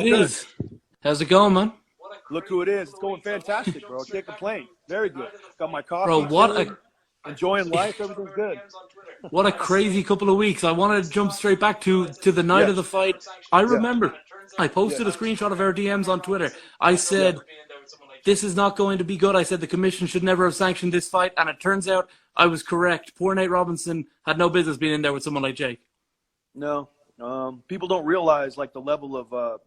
who it is. How's it going, man? Look who it is. It's going fantastic, bro. Can't complain. Very good. Got my coffee. Bro, enjoying life. Everything's good. What a crazy couple of weeks. I want to jump straight back to the night of the fight. I remember I posted a screenshot of our DMs on Twitter. I said, this is not going to be good. I said the commission should never have sanctioned this fight, and it turns out I was correct. Poor Nate Robinson had no business being in there with someone like Jake. No. People don't realize, like, the level of,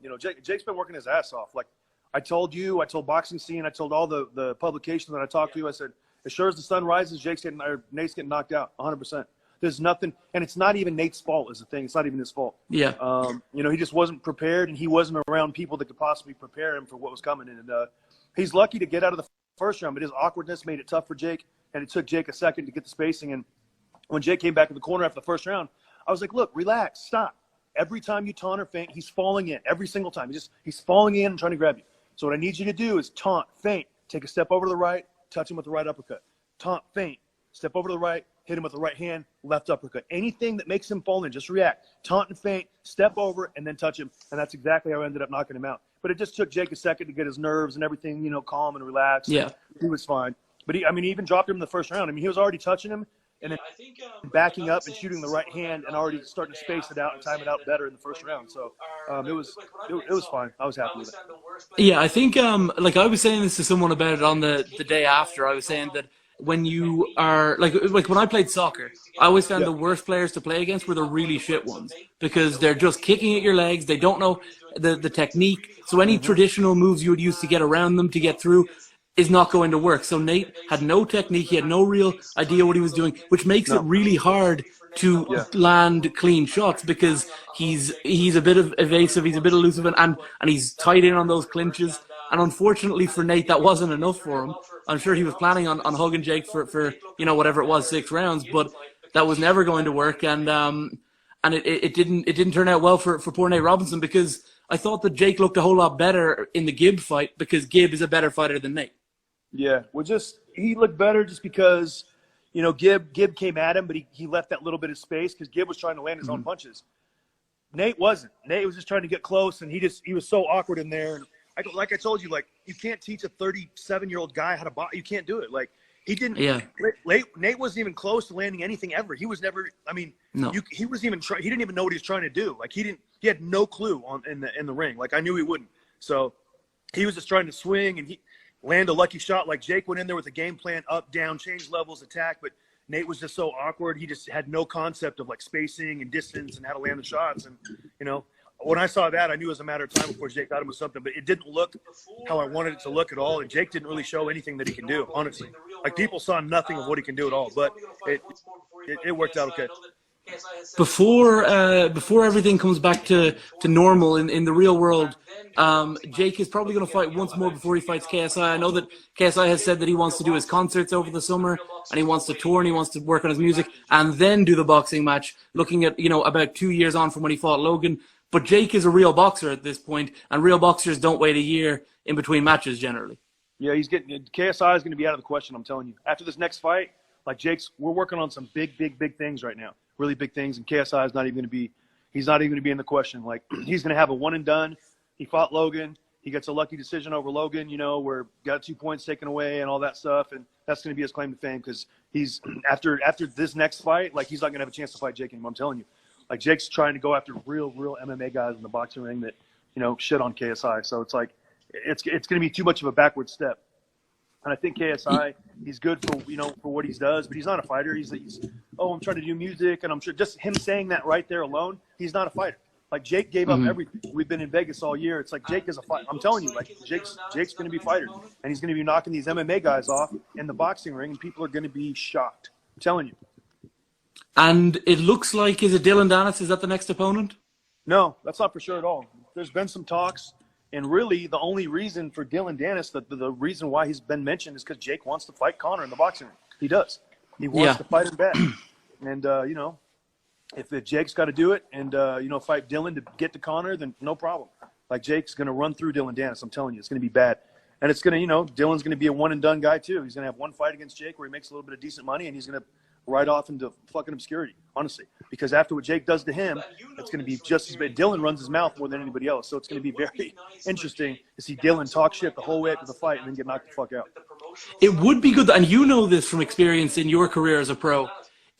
Jake's been working his ass off. Like, I told you, I told Boxing Scene, I told all the publications that I talked to, I said, as sure as the sun rises, Nate's getting knocked out, 100%. There's nothing, and it's not even Nate's fault is the thing. It's not even his fault. Yeah. He just wasn't prepared, and he wasn't around people that could possibly prepare him for what was coming. And he's lucky to get out of the first round, but his awkwardness made it tough for Jake, and it took Jake a second to get the spacing. And when Jake came back in the corner after the first round, I was like, look, relax, stop. Every time you taunt or feint, he's falling in. Every single time. He's falling in and trying to grab you. So what I need you to do is taunt, feint, take a step over to the right, touch him with the right uppercut. Taunt, feint, step over to the right, hit him with the right hand, left uppercut. Anything that makes him fall in, just react. Taunt and feint, step over, and then touch him. And that's exactly how I ended up knocking him out. But it just took Jake a second to get his nerves and everything, calm and relaxed. Yeah. He was fine. But he even dropped him in the first round. I mean, he was already touching him and then backing up and shooting the right hand and already starting to space it out and time it out better in the first round. So it was fine. I was happy with it. Yeah, I think like I was saying this to someone about it on the day after. I was saying that when you are like when I played soccer, I always found the worst players to play against were the really shit ones because they're just kicking at your legs. They don't know the technique. So any traditional moves you would use to get around them, to get through, is not going to work. So Nate had no technique. He had no real idea what he was doing, which makes it really hard to land clean shots because he's a bit of evasive, he's a bit elusive, and he's tight in on those clinches. And unfortunately for Nate, that wasn't enough for him. I'm sure he was planning on hugging Jake for whatever it was, 6 rounds, but that was never going to work. And it didn't turn out well for poor Nate Robinson because I thought that Jake looked a whole lot better in the Gib fight because Gib is a better fighter than Nate. Yeah, well, he looked better just because, Gib came at him, but he left that little bit of space because Gib was trying to land his own punches. Nate wasn't. Nate was just trying to get close, and he was so awkward in there. And like I told you, like, you can't teach a 37-year-old guy how to box. You can't do it. Like, he didn't. Yeah. Nate wasn't even close to landing anything ever. He was never. I mean, no. He was even. He didn't even know what he was trying to do. Like, he had no clue in the ring. Like, I knew he wouldn't. So he was just trying to swing and land a lucky shot. Like, Jake went in there with a game plan, up, down, change levels, attack, but Nate was just so awkward. He just had no concept of, like, spacing and distance and how to land the shots. And, when I saw that, I knew it was a matter of time before Jake got him with something. But it didn't look how I wanted it to look at all, and Jake didn't really show anything that he can do, honestly. Like, people saw nothing of what he can do at all, but it worked out okay. Before everything comes back to normal in the real world, Jake is probably going to fight once more before he fights KSI. I know that KSI has said that he wants to do his concerts over the summer, and he wants to tour, and he wants to work on his music, and then do the boxing match, looking at, about 2 years on from when he fought Logan. But Jake is a real boxer at this point, and real boxers don't wait a year in between matches generally. Yeah, KSI is going to be out of the question, I'm telling you. After this next fight, like, we're working on some big things right now. Really big things, and KSI is not even going to be – he's not even going to be in the question. Like, he's going to have a one and done. He fought Logan. He gets a lucky decision over Logan, where got 2 points taken away and all that stuff, and that's going to be his claim to fame because he's – after this next fight, like, he's not going to have a chance to fight Jake anymore, I'm telling you. Like, Jake's trying to go after real MMA guys in the boxing ring that, shit on KSI. So it's like it's going to be too much of a backward step. And I think KSI, he's good for for what he does, but he's not a fighter. He's I'm trying to do music, and I'm sure just him saying that right there alone, he's not a fighter. Like, Jake gave up everything. We've been in Vegas all year. It's like Jake is a fighter. I'm telling you, like, Jake's going to be a fighter, and he's going to be knocking these MMA guys off in the boxing ring, and people are going to be shocked. I'm telling you. And it looks like, is it Dillon Danis? Is that the next opponent? No, that's not for sure at all. There's been some talks, and really the only reason for Dillon Danis, the reason why he's been mentioned is because Jake wants to fight Conor in the boxing ring. He does. He wants to fight him back. And, if Jake's got to do it and, fight Dillon to get to Conor, then no problem. Like, Jake's going to run through Dillon Danis. I'm telling you, it's going to be bad. And it's going to, Dillon's going to be a one-and-done guy too. He's going to have one fight against Jake where he makes a little bit of decent money, and he's going to right off into fucking obscurity, honestly. Because after what Jake does to him, it's going to be just as bad. Dillon runs his mouth more than anybody else, so it's going to be very interesting to see Dillon talk shit the whole way up to the fight and then get knocked the fuck out. It would be good, and you know this from experience in your career as a pro.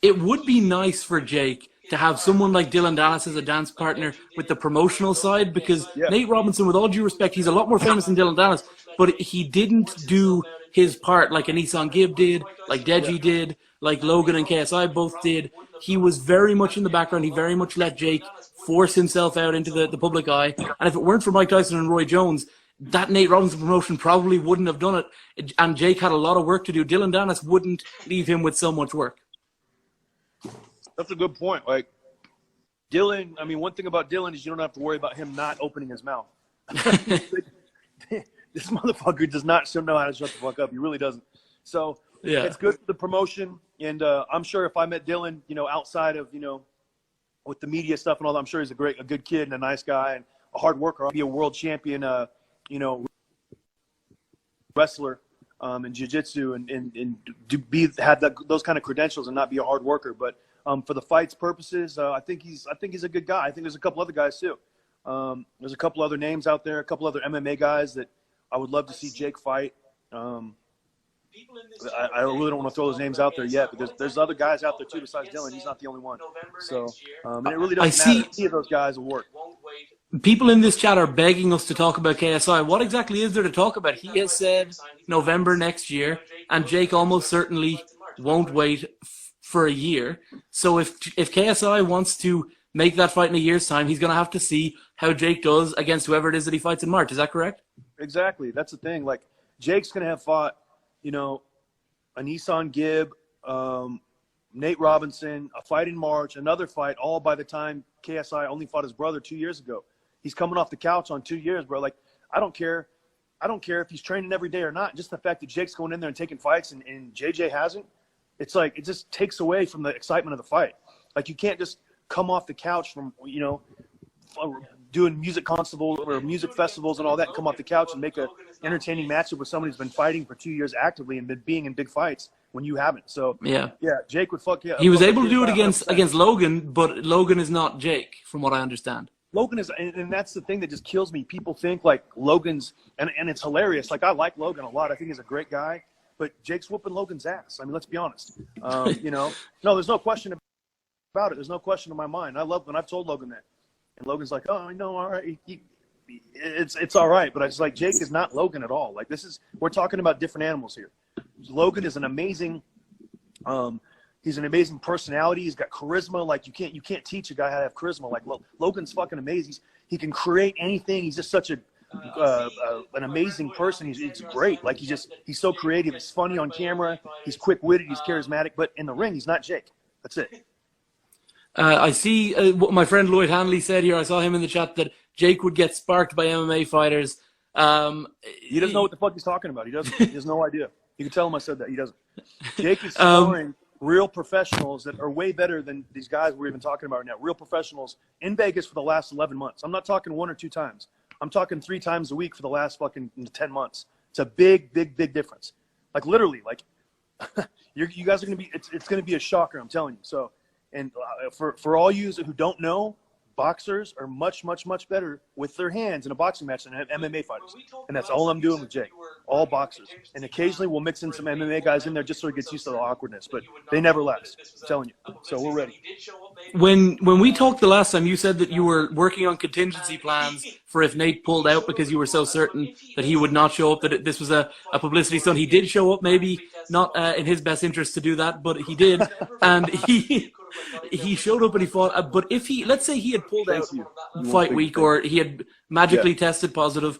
It would be nice for Jake to have someone like Dillon Danis as a dance partner with the promotional side, because Nate Robinson, with all due respect, he's a lot more famous than Dillon Danis, but he didn't do his part like Deji and Gib did, like Deji did, like Logan and KSI both did. He was very much in the background. He very much let Jake force himself out into the public eye. And if it weren't for Mike Tyson and Roy Jones, that Nate Robinson promotion probably wouldn't have done it. And Jake had a lot of work to do. Dillon Danis wouldn't leave him with so much work. That's a good point. Like, Dillon, I mean, one thing about Dillon is you don't have to worry about him not opening his mouth. This motherfucker does not know how to shut the fuck up. He really doesn't. So it's good for the promotion. And I'm sure if I met Dillon, outside of, with the media stuff and all that, I'm sure he's a good kid and a nice guy and a hard worker. I'll be a world champion, wrestler in jiu-jitsu and have those kind of credentials and not be a hard worker. But for the fight's purposes, I think he's a good guy. I think there's a couple other guys too. There's a couple other names out there, a couple other MMA guys that I would love to see Jake fight. I really don't want to throw those names out there yet, but there's other guys out there too besides Dillon. He's not the only one. So and it really doesn't matter if any of those guys will work. People in this chat are begging us to talk about KSI. What exactly is there to talk about? He has said November next year, and Jake almost certainly won't wait for a year. So if KSI wants to make that fight in a year's time, he's going to have to see how Jake does against whoever it is that he fights in March. Is that correct? Exactly. That's the thing. Like, Jake's going to have fought, a Nissan Gib, Nate Robinson, a fight in March, another fight, all by the time KSI only fought his brother 2 years ago. He's coming off the couch on 2 years, bro. Like, I don't care if he's training every day or not. Just the fact that Jake's going in there and taking fights and JJ hasn't, it's like it just takes away from the excitement of the fight. Like, you can't just come off the couch from, doing music festivals and all that and come off the couch and make a entertaining matchup with somebody who's been fighting for 2 years actively and been being in big fights when you haven't. So yeah, Jake would fuck yeah. He was able to do it against Logan, but Logan is not Jake, from what I understand. Logan is, and that's the thing that just kills me. People think like Logan's, and it's hilarious. Like, I like Logan a lot. I think he's a great guy, but Jake's whooping Logan's ass. I mean, let's be honest. No, there's no question about it. There's no question in my mind. I love when I've told Logan that. And Logan's like, oh, no, all right. It's all right. But I just like, Jake is not Logan at all. Like, we're talking about different animals here. Logan is an amazing, he's an amazing personality. He's got charisma. Like, you can't teach a guy how to have charisma. Like, Logan's fucking amazing. He can create anything. He's just such an amazing person. He's great. Like, he's so creative. He's funny on camera. He's quick-witted. He's charismatic. But in the ring, he's not Jake. That's it. I see what my friend Lloyd Hanley said here. I saw him in the chat that Jake would get sparked by MMA fighters. He doesn't know what the fuck he's talking about. He doesn't. He has no idea. You can tell him I said that. He doesn't. Jake is scoring real professionals that are way better than these guys we're even talking about right now. Real professionals in Vegas for the last 11 months. I'm not talking 1 or 2 times. I'm talking 3 times a week for the last fucking 10 months. It's a big difference. Like, literally, like, you guys are going to be, it's going to be a shocker, I'm telling you. So, and for all you who don't know, boxers are much better with their hands in a boxing match than MMA fighters. And that's all I'm doing with Jake. All boxers. And occasionally we'll mix in some MMA guys in there just so he gets used to the awkwardness. But they never last. I'm telling you. So we're ready. When we talked the last time, you said that you were working on contingency plans for if Nate pulled out because you were so certain that he would not show up, that this was a publicity stunt. He did show up, maybe not in his best interest to do that, but he did. And he showed up and he fought. But if let's say he had pulled out fight week, or he had magically tested positive,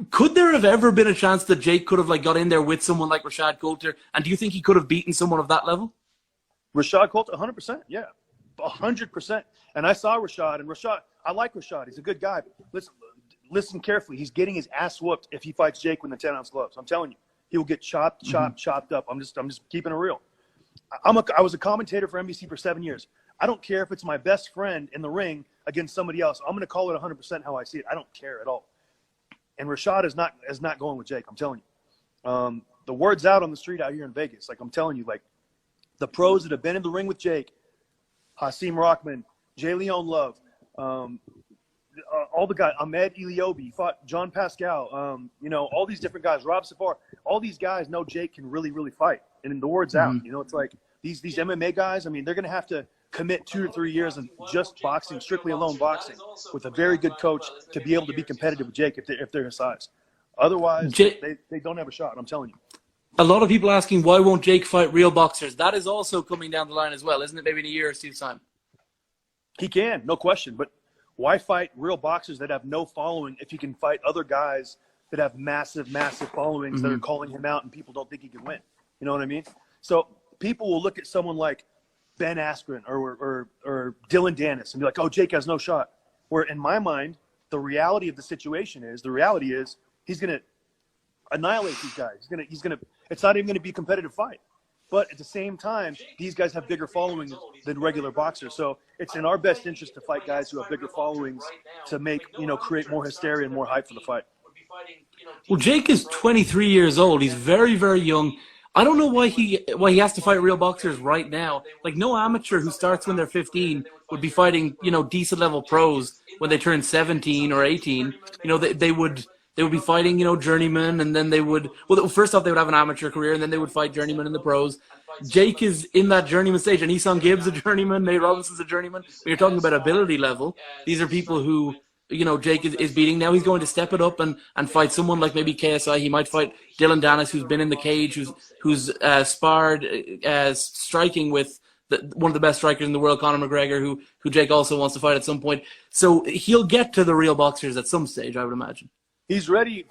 could there have ever been a chance that Jake could have got in there with someone like Rashad Coulter? And do you think he could have beaten someone of that level? Rashad Coulter, 100%, yeah, 100%. And I saw Rashad, and I like Rashad. He's a good guy. Listen carefully. He's getting his ass whooped if he fights Jake with the 10-ounce gloves. I'm telling you, he will get chopped up. I'm just keeping it real. I was a commentator for NBC for 7 years. I don't care if it's my best friend in the ring against somebody else. I'm going to call it 100% how I see it. I don't care at all. And Rashad is not going with Jake. I'm telling you. The word's out on the street out here in Vegas. Like, I'm telling you, the pros that have been in the ring with Jake, Hasim Rockman, J. Leon Love, all the guys, Ahmed Iliobi, fought John Pascal, you know, all these different guys, Rob Safar, all these guys know Jake can really, really fight. And the word's out. You know, it's like these MMA guys, I mean, they're going to have to commit 2 to 3 years of just boxing, strictly alone boxing, with a very good coach to be able to be competitive with Jake if they're his size. Otherwise, they don't have a shot, I'm telling you. A lot of people asking, why won't Jake fight real boxers? That is also coming down the line as well, isn't it? Maybe in a year or two's time. He can, no question. But why fight real boxers that have no following if he can fight other guys that have massive, massive followings that are calling him out and people don't think he can win? You know what I mean? So people will look at someone like Ben Askren or Dillon Danis and be like, oh, Jake has no shot. Where in my mind, the reality of the situation is, he's going to annihilate these guys. He's going to, it's not even going to be a competitive fight. But at the same time, these guys have bigger followings than regular boxers. So it's in our best interest to fight guys who have bigger followings to make, you know, create more hysteria and more hype for the fight. Well, Jake is 23 years old. He's very, very young. I don't know why he has to fight real boxers right now. Like, no amateur who starts when they're 15 would be fighting, you know, decent level pros when they turn 17 or 18. You know, they would be fighting, you know, journeymen, and then they would, well, first off, they would have an amateur career, and then they would fight journeymen in the pros. Jake is in that journeyman stage, and Eson Gibbs a journeyman, Nate Robinson's a journeyman. When you're talking about ability level, these are people who, you know, Jake is beating. Now he's going to step it up and fight someone like maybe KSI. He might fight Dillon Danis, who's been in the cage, who's sparred striking with one of the best strikers in the world, Conor McGregor, who Jake also wants to fight at some point. So he'll get to the real boxers at some stage, I would imagine. He's ready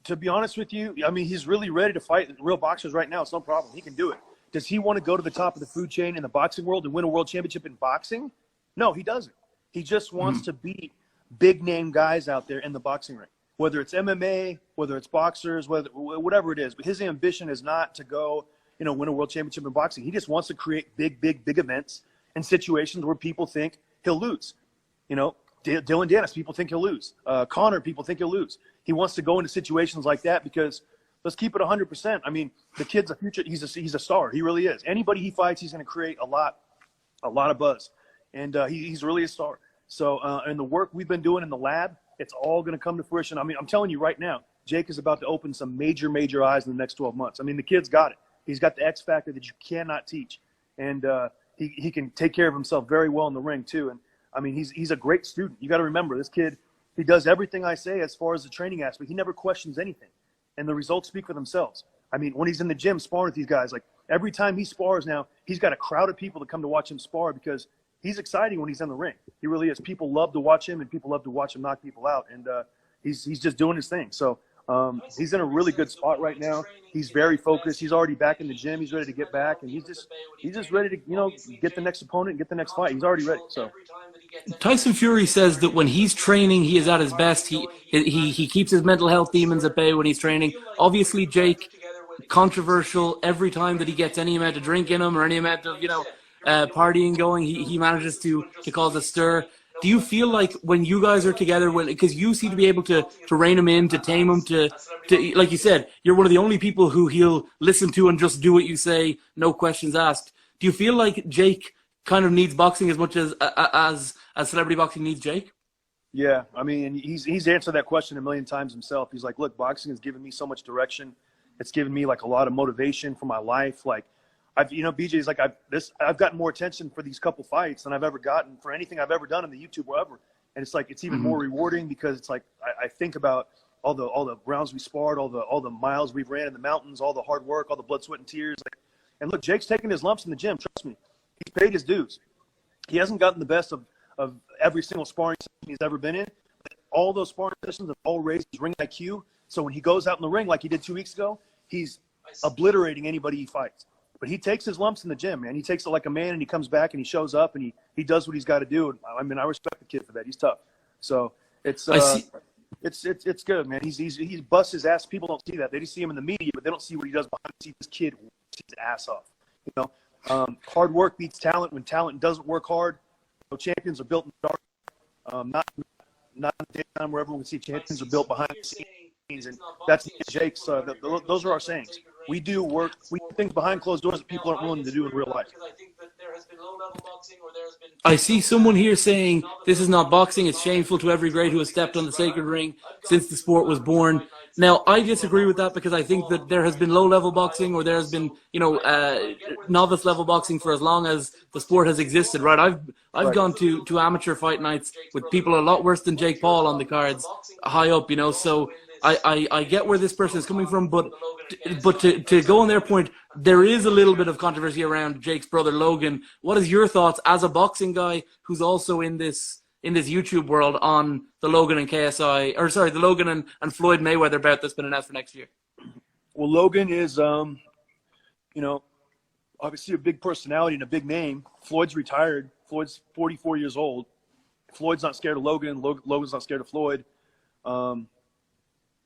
to be honest with you. I mean, he's really ready to fight real boxers right now. It's no problem. He can do it. Does he want to go to the top of the food chain in the boxing world and win a world championship in boxing? No, he doesn't. He just wants to beat big name guys out there in the boxing ring, whether it's MMA, whether it's boxers, whatever it is. But his ambition is not to go, you know, win a world championship in boxing. He just wants to create big events and situations where people think he'll lose. You know, Dillon Danis, people think he'll lose. Conor, people think he'll lose. He wants to go into situations like that because, let's keep it 100%. I mean, the kid's a future. He's a star. He really is. Anybody he fights, he's going to create a lot of buzz, and he's really a star. So, and the work we've been doing in the lab, it's all going to come to fruition. I mean, I'm telling you right now, Jake is about to open some major eyes in the next 12 months. I mean, the kid's got it. He's got the X factor that you cannot teach, and he can take care of himself very well in the ring too. And I mean, he's a great student. You got to remember, this kid, he does everything I say as far as the training aspect. He never questions anything, and the results speak for themselves. I mean, when he's in the gym sparring with these guys, like every time he spars now, he's got a crowd of people that come to watch him spar because he's exciting when he's in the ring. He really is. People love to watch him, and people love to watch him knock people out, and he's just doing his thing. So he's in a really good spot right now. He's very focused. He's already back in the gym. He's ready to get back, and he's just ready to, you know, get the next opponent and get the next fight. He's already ready. So Tyson Fury says that when he's training, he is at his best. He keeps his mental health demons at bay when he's training. Obviously, Jake, controversial every time that he gets any amount of drink in him or any amount of, you know, partying going, he manages to cause a stir. Do you feel like when you guys are together, because you seem to be able to rein him in, to tame him, to like you said, you're one of the only people who he'll listen to and just do what you say, no questions asked. Do you feel like Jake kind of needs boxing as much as celebrity boxing needs Jake? Yeah, I mean, he's answered that question a million times himself. He's like, look, boxing has given me so much direction. It's given me like a lot of motivation for my life. Like, BJ's like, I've gotten more attention for these couple fights than I've ever gotten for anything I've ever done in the YouTube or ever. And it's like, it's even more rewarding because it's like, I think about all the rounds we sparred, all the miles we've ran in the mountains, all the hard work, all the blood, sweat, and tears. Like, and look, Jake's taking his lumps in the gym. Trust me, he's paid his dues. He hasn't gotten the best of every single sparring session he's ever been in. But all those sparring sessions have all raised his ring IQ. So when he goes out in the ring like he did 2 weeks ago, he's obliterating anybody he fights. But he takes his lumps in the gym, man. He takes it like a man, and he comes back and he shows up and he does what he's got to do. I mean, I respect the kid for that. He's tough. So it's good, man. He busts his ass. People don't see that. They just see him in the media, but they don't see what he does behind. They see this kid works his ass off. You know, hard work beats talent. When talent doesn't work hard, champions are built in the dark. Not in the daytime where everyone can see champions are built behind the scenes, and that's Jake's. Those are our sayings. We do work. We do things behind closed doors that people aren't willing to do in real life. I see someone here saying this is not boxing. It's shameful to every great who has stepped on the sacred ring since the sport was born. Now, I disagree with that because I think that there has been low-level boxing or there has been, novice-level boxing for as long as the sport has existed, right? I've gone to amateur fight nights with people a lot worse than Jake Paul on the cards, high up, so I get where this person is coming from, but to go on their point, there is a little bit of controversy around Jake's brother Logan. What is your thoughts as a boxing guy who's also in this YouTube world on the Logan and KSI, or sorry, the Logan and Floyd Mayweather bout that's been announced for next year? Well, Logan is, obviously a big personality and a big name. Floyd's retired. Floyd's 44 years old. Floyd's not scared of Logan. Logan's not scared of Floyd.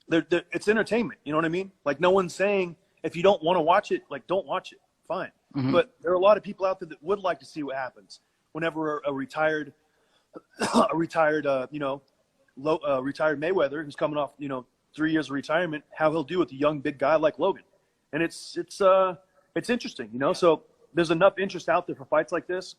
It's entertainment. You know what I mean? Like, no one's saying if you don't want to watch it, like, don't watch it. Fine. Mm-hmm. But there are a lot of people out there that would like to see what happens whenever a retired Mayweather who's coming off 3 years of retirement, how he'll do with a young big guy like Logan. And it's interesting, So there's enough interest out there for fights like this,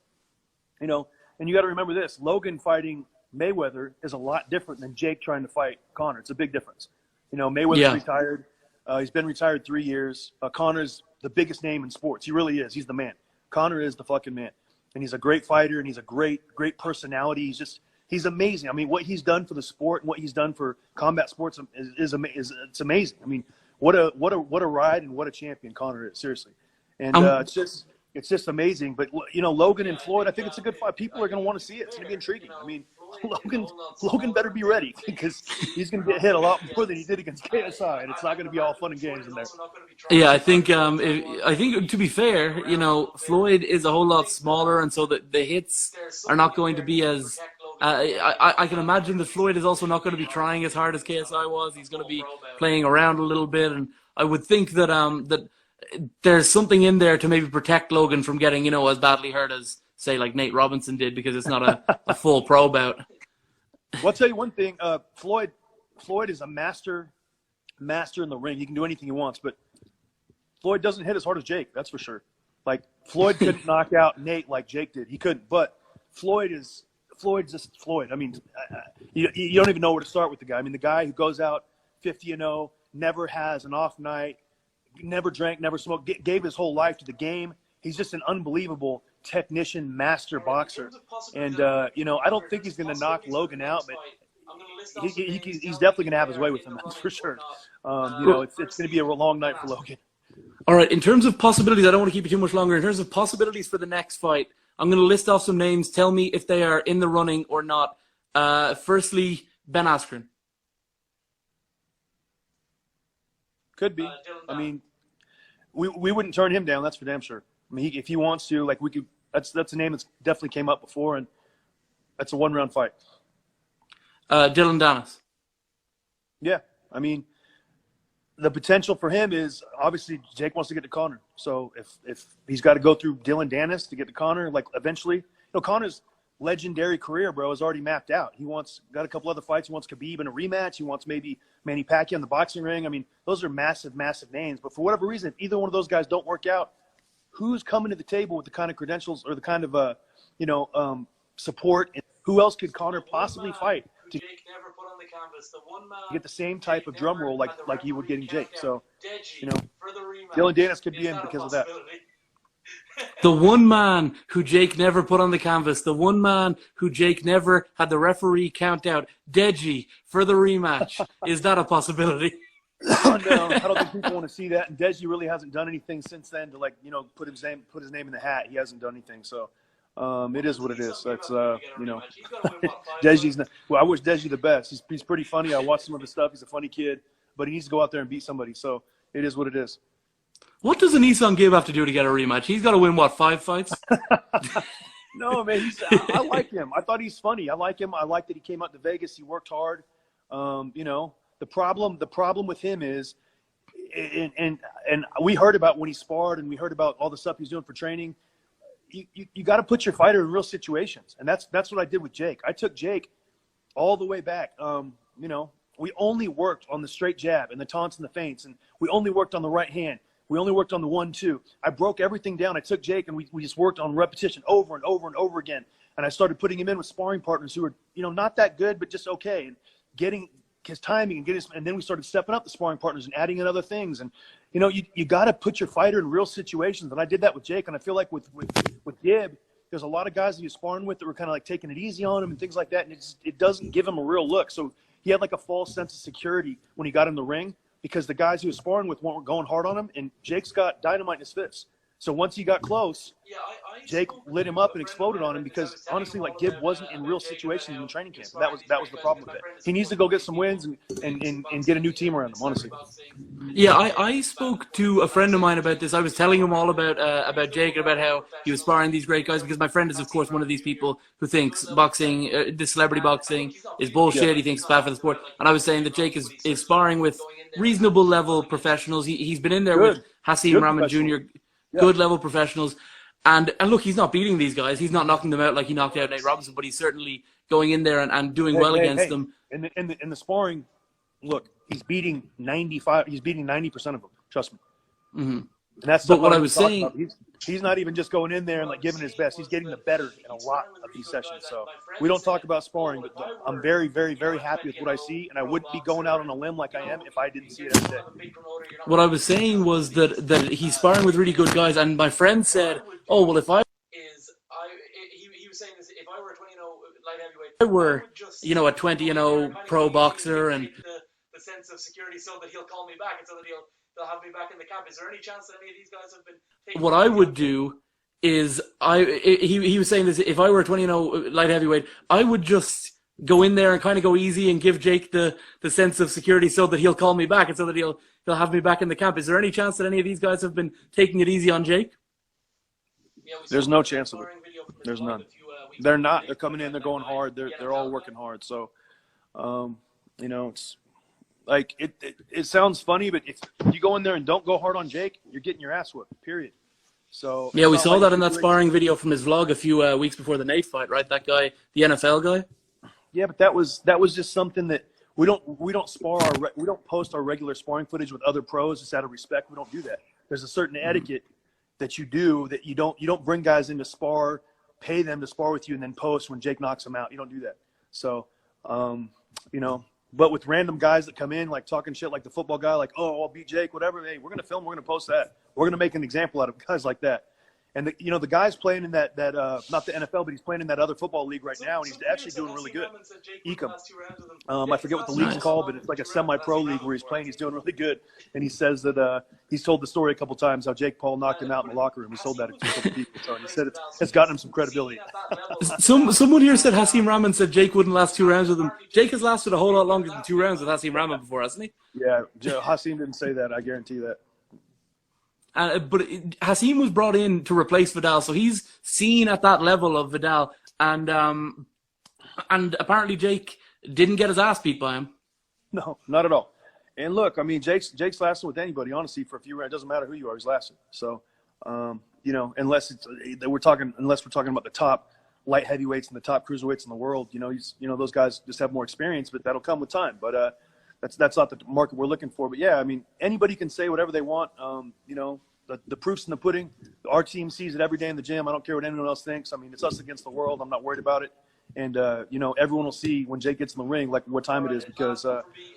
and you got to remember this: Logan fighting Mayweather is a lot different than Jake trying to fight Conor. It's a big difference. Mayweather's retired. He's been retired 3 years. Conor's the biggest name in sports. He really is. He's the man. Conor is the fucking man. And he's a great fighter, and he's a great personality. He's amazing. I mean, what he's done for the sport and what he's done for combat sports is it's amazing. I mean, what a ride and what a champion Conor is, seriously. And it's just amazing. But Logan and Floyd, I think it's a good fight. People are going to want to see it. It's going to be intriguing. I mean, Logan better be ready because he's going to get hit a lot more than he did against KSI, and it's not going to be all fun and games in there. Yeah, I think to be fair, Floyd is a whole lot smaller, and so the hits are not going to be as. I can imagine that Floyd is also not going to be trying as hard as KSI was. He's going to be playing around a little bit, and I would think that that there's something in there to maybe protect Logan from getting as badly hurt as, say, like Nate Robinson did, because it's not a full pro bout. Well, I'll tell you one thing. Floyd is a master in the ring. He can do anything he wants, but Floyd doesn't hit as hard as Jake. That's for sure. Like, Floyd couldn't knock out Nate like Jake did. He couldn't. But Floyd's just Floyd. I mean, you don't even know where to start with the guy. I mean, the guy who goes out 50-0, never has an off night, never drank, never smoked, gave his whole life to the game. He's just an unbelievable technician, master boxer. And, I don't think he's going to knock Logan out, but he's definitely going to have his way with him, that's for sure. It's going to be a long night for Logan. All right, in terms of possibilities, I don't want to keep you too much longer. In terms of possibilities for the next fight, I'm going to list off some names. Tell me if they are in the running or not. Firstly, Ben Askren. Could be. I mean, we wouldn't turn him down. That's for damn sure. I mean, if he wants to, like, we could. That's a name that's definitely came up before, and that's a one-round fight. Dillon Danis. Yeah, I mean, the potential for him is obviously Jake wants to get to Conor. So if he's got to go through Dillon Danis to get to Conor, like, eventually, Conor's legendary career, bro, is already mapped out. He got a couple other fights. He wants Khabib in a rematch. He wants maybe Manny Pacquiao in the boxing ring. I mean, those are massive, massive names. But for whatever reason, if either one of those guys don't work out, who's coming to the table with the kind of credentials or the kind of support? And who else could Conor possibly fight to get the same type of drum roll like he would getting Jake? So, Dillon Danis could be in because of that. The one man who Jake never put on the canvas, the one man who Jake never had the referee count out, Deji, for the rematch. Is that a possibility? No, I don't think people want to see that. And Deji really hasn't done anything since then to, put his name in the hat. He hasn't done anything. So it is what it is. That's Deji's not. Well, I wish Deji the best. He's pretty funny. I watched some of his stuff. He's a funny kid, but he needs to go out there and beat somebody. So it is what it is. What does Deji and Gib have to do to get a rematch? He's got to win, 5 fights? No, man. I like him. I thought he's funny. I like him. I like that he came out to Vegas. He worked hard. The problem with him is, and we heard about when he sparred, and we heard about all the stuff he's doing for training. You got to put your fighter in real situations, and that's what I did with Jake. I took Jake all the way back. We only worked on the straight jab and the taunts and the feints, and we only worked on the right hand. We only worked on the 1-2. I broke everything down. I took Jake, and we just worked on repetition over and over and over again. And I started putting him in with sparring partners who were, not that good, but just okay, and getting his timing and then we started stepping up the sparring partners and adding in other things. And you got to put your fighter in real situations, and I did that with Jake. And I feel like with Gib, there's a lot of guys that he was sparring with that were kind of like taking it easy on him and things like that, and it doesn't give him a real look. So he had like a false sense of security when he got in the ring, because the guys he was sparring with weren't going hard on him, and Jake's got dynamite in his fists. So once he got close, Jake lit him up and exploded on him, because honestly, like, Gib wasn't in real situations in training camp. That was the problem with it. He needs to go get some wins and get a new team around him, honestly. Yeah, I spoke to a friend of mine about this. I was telling him all about Jake, about how he was sparring these great guys, because my friend is, of course, one of these people who thinks boxing, this celebrity boxing, is bullshit. Yeah. He thinks it's bad for the sport. And I was saying that Jake is sparring with reasonable level professionals. He's been in there with Hasim Rahman Jr., good level professionals. And look, he's not beating these guys. He's not knocking them out like he knocked out Nate Robinson, but he's certainly going in there and doing well against them. In the sparring, look, he's beating 95. He's beating 90% of them. Trust me. Mm-hmm. And that's what I was saying. He's not even just going in there and like giving his best. He's getting the better in a lot of these sessions. So we don't talk about sparring, but I'm very, very, very happy with what I see, and I wouldn't be going out on a lim like I am if I didn't see it every day. What I was saying was that he's sparring with really good guys, and my friend said, "Oh, well, if I he was saying this, if I were a 20-0 light heavyweight, I were a 20-0 pro boxer, and the sense of security, so that he'll call me back, and so that they'll have me back in the camp. Is there any chance that any of these guys have been taken?" What I would do is he was saying this, if I were a 20-0 light heavyweight, I would just go in there and kind of go easy and give Jake the sense of security, so that he'll call me back, and so that he'll have me back in the camp. Is there any chance that any of these guys have been taking it easy on Jake? There's no chance of it. There's none. They're not. They're coming in. They're going hard. They're all working hard. So, it's like it sounds funny, but if you go in there and don't go hard on Jake, you're getting your ass whooped. Period. So yeah, we saw that in that sparring video from his vlog a few weeks before the Nate fight, right? That guy, the NFL guy. Yeah, but that was just something that we don't spar we don't post our regular sparring footage with other pros just out of respect. We don't do that. There's a certain etiquette that you do, that you don't bring guys in to spar, pay them to spar with you, and then post when Jake knocks them out. You don't do that. So, but with random guys that come in, like talking shit like the football guy, like, oh, I'll beat Jake, whatever. Hey, we're going to film, we're going to post that. We're going to make an example out of guys like that. And, the guy's playing in that not the NFL, but he's playing in that other football league right now, and he's actually doing really good. Ecom. I forget what the league's called, but it's like a semi-pro league where he's playing. He's doing really good. And he says that he's told the story a couple times how Jake Paul knocked him out in the locker room. He told that to a couple people. So he said it's gotten him some credibility. Someone here said Hasim Rahman said Jake wouldn't last 2 rounds with him. Jake has lasted a whole lot longer than 2 rounds with Hasim Rahman before, hasn't he? Yeah, Hasim didn't say that. I guarantee that. But Hasim was brought in to replace Vidal, so he's seen at that level of Vidal, and apparently Jake didn't get his ass beat by him. No, not at all. And look, I mean, Jake's lasting with anybody, honestly, for a few rounds. It doesn't matter who you are, he's lasting. So, unless we're talking about the top light heavyweights and the top cruiserweights in the world, those guys just have more experience, but that'll come with time. But that's not the market we're looking for. But yeah, I mean, anybody can say whatever they want. The proof's in the pudding. Our team sees it every day in the gym. I don't care what anyone else thinks. I mean, it's us against the world. I'm not worried about it. And, everyone will see when Jake gets in the ring, like, what time it is, because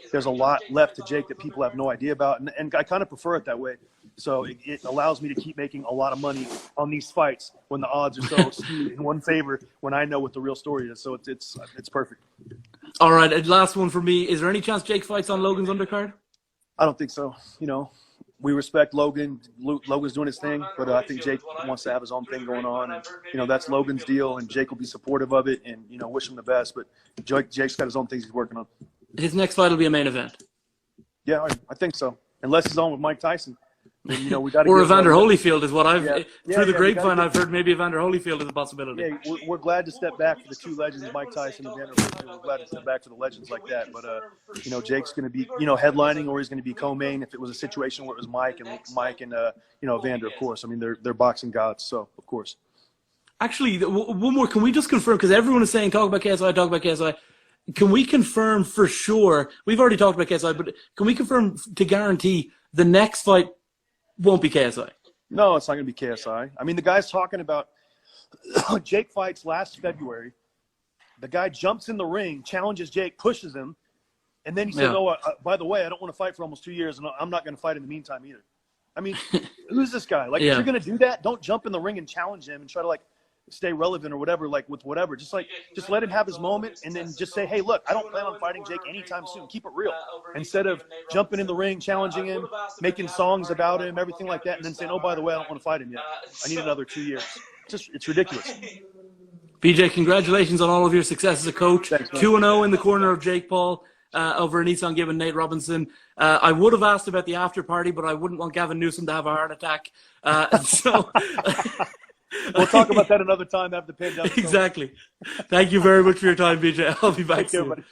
there's a lot left to Jake that people have no idea about. And I kind of prefer it that way. So it allows me to keep making a lot of money on these fights when the odds are so skewed in one favor, when I know what the real story is. So it's perfect. All right, last one for me. Is there any chance Jake fights on Logan's undercard? I don't think so. We respect Logan. Logan's doing his thing, but I think Jake wants to have his own thing going on, and that's Logan's deal, and Jake will be supportive of it, and wish him the best. But Jake's got his own things he's working on. His next fight will be a main event. Yeah, I think so, unless he's on with Mike Tyson. Then, we got or Evander Holyfield is what I've through the grapevine. I've heard maybe Evander Holyfield is a possibility. Yeah, we're glad to step back for the two legends, Mike Tyson and Evander Holyfield. We're glad to step back for the legends like that. But Jake's going to be headlining, or he's going to be co-main if it was a situation where it was Mike and Evander. Of course, I mean they're boxing gods, so of course. Actually, one more. Can we just confirm, because everyone is saying talk about KSI. Can we confirm for sure? We've already talked about KSI, but can we confirm to guarantee the next fight won't be KSI. No, it's not going to be KSI. I mean, the guy's talking about Jake fights last February. The guy jumps in the ring, challenges Jake, pushes him, and then he says, "Oh, by the way, I don't want to fight for almost 2 years, and I'm not going to fight in the meantime either." I mean, who's this guy? Like, if you're going to do that, don't jump in the ring and challenge him and try to like stay relevant or whatever. Like with whatever, just let him have his moment, and then just say, "Hey, look, I don't plan on fighting Jake anytime soon." Keep it real, instead of jumping in the ring, challenging him, making songs about him, everything like that, and then saying, "Oh, by the way, I don't want to fight him yet. I need another 2 years." It's ridiculous. BJ, congratulations on all of your success as a coach. 2-0 in the corner of Jake Paul. Over Deji Gib and Nate Robinson. I would have asked about the after party, but I wouldn't want Gavin Newsom to have a heart attack. So we'll talk about that another time after the pandemic. Exactly. Thank you very much for your time, BJ. I'll be back soon.